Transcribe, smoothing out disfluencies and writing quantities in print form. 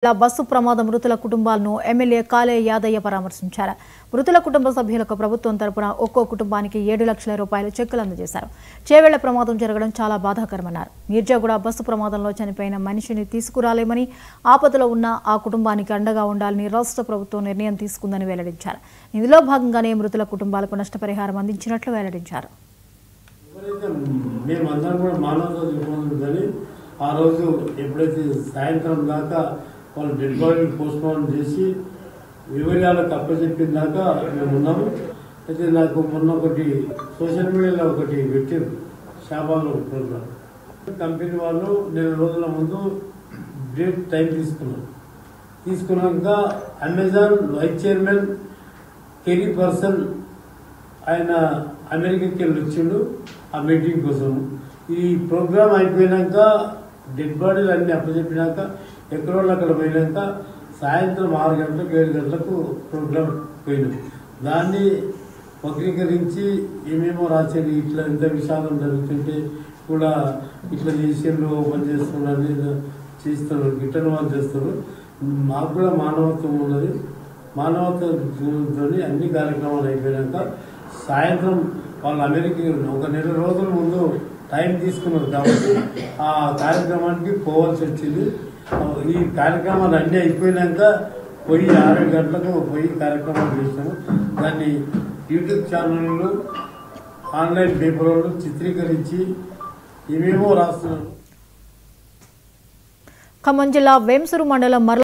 Bus ప్రమాద మృతుల కుటుంబాలను ఎమ్మెల్యే కాలే యాదయ్య పరామర్శించారు. మృతుల కుటుంబ సభ్యులకు ప్రభుత్వం తరపున ఒక్కో కుటుంబానికి 7 లక్షల రూపాయల చెక్కులు అందజేశారు. చేవెళ్ల ప్రమాదం జరగడం చాలా బాధాకరమన్నారు. మీర్జాగూడ బస్సు ప్రమాదంలో చనిపోయిన మనిషిని తీసుకురాలేమని, ఆపదలో ఉన్న ఆ కుటుంబానికి అండగా ఉండాలని రాష్ట్ర ప్రభుత్వం నిర్ణయం తీసుకుందని వెల్లడించారు. ఇందులో భాగంగానే మృతుల కుటుంబాలకు నష్టపరిహారం అందించినట్లు వెల్లడించారు. ఆ రోజు ఎప్పుడైతే సాయంత్రం దాకా వాళ్ళు డెడ్ బాడీని పోస్ట్ మార్టం చేసి వివరాలకు అప్పచెప్పిన దాకా మేము ఉన్నాము. అయితే నాకు మొన్న ఒకటి సోషల్ మీడియాలో ఒకటి పెట్టారు, షాబాలో ప్రోగ్రామ్. కంపెనీ వాళ్ళు 2 రోజుల ముందు డేట్ టైం తీసుకున్నాక అమెజాన్ వైస్ చైర్మన్ కెరీ పర్సన్ ఆయన అమెరికాకి వెళ్ళి వచ్చిండు ఆ మీటింగ్ కోసం. ఈ ప్రోగ్రామ్ అయిపోయినాక డెడ్ బాడీలు అన్నీ అప్పచెప్పినాక ఎక్కడో అక్కడ పోయినాక సాయంత్రం 6 గంటలకు 7 గంటలకు ప్రోగ్రామ్ పోయినాం. దాన్ని వక్రీకరించి ఏమేమో రాసేది, ఇట్లా ఎంత విషాదం జరుగుతుంటే కూడా ఇట్లా చేసేళ్ళు ఓపెన్ చేస్తున్నారు, చేస్తున్నారు, గిట్టని వాళ్ళు చేస్తారు. మాకు కూడా మానవత్వం ఉన్నది. మానవత్వంతో అన్ని కార్యక్రమాలు అయిపోయినాక సాయంత్రం వాళ్ళు అమెరికా ఒక 2 రోజుల ముందు టైం తీసుకున్నారు కాబట్టి ఆ కార్యక్రమానికి పోవాల్సి వచ్చింది. ఈ కార్యక్రమాలు అన్నీ అయిపోయినాక 6 గంటలకు కార్యక్రమాలు చేస్తాము. దాన్ని యూట్యూబ్ ఛానళ్ళు, ఆన్లైన్ పేపర్లు చిత్రీకరించి ఏమేమో రాస్తున్నారు. ఖమ్మం జిల్లా వేంసూరు మండలం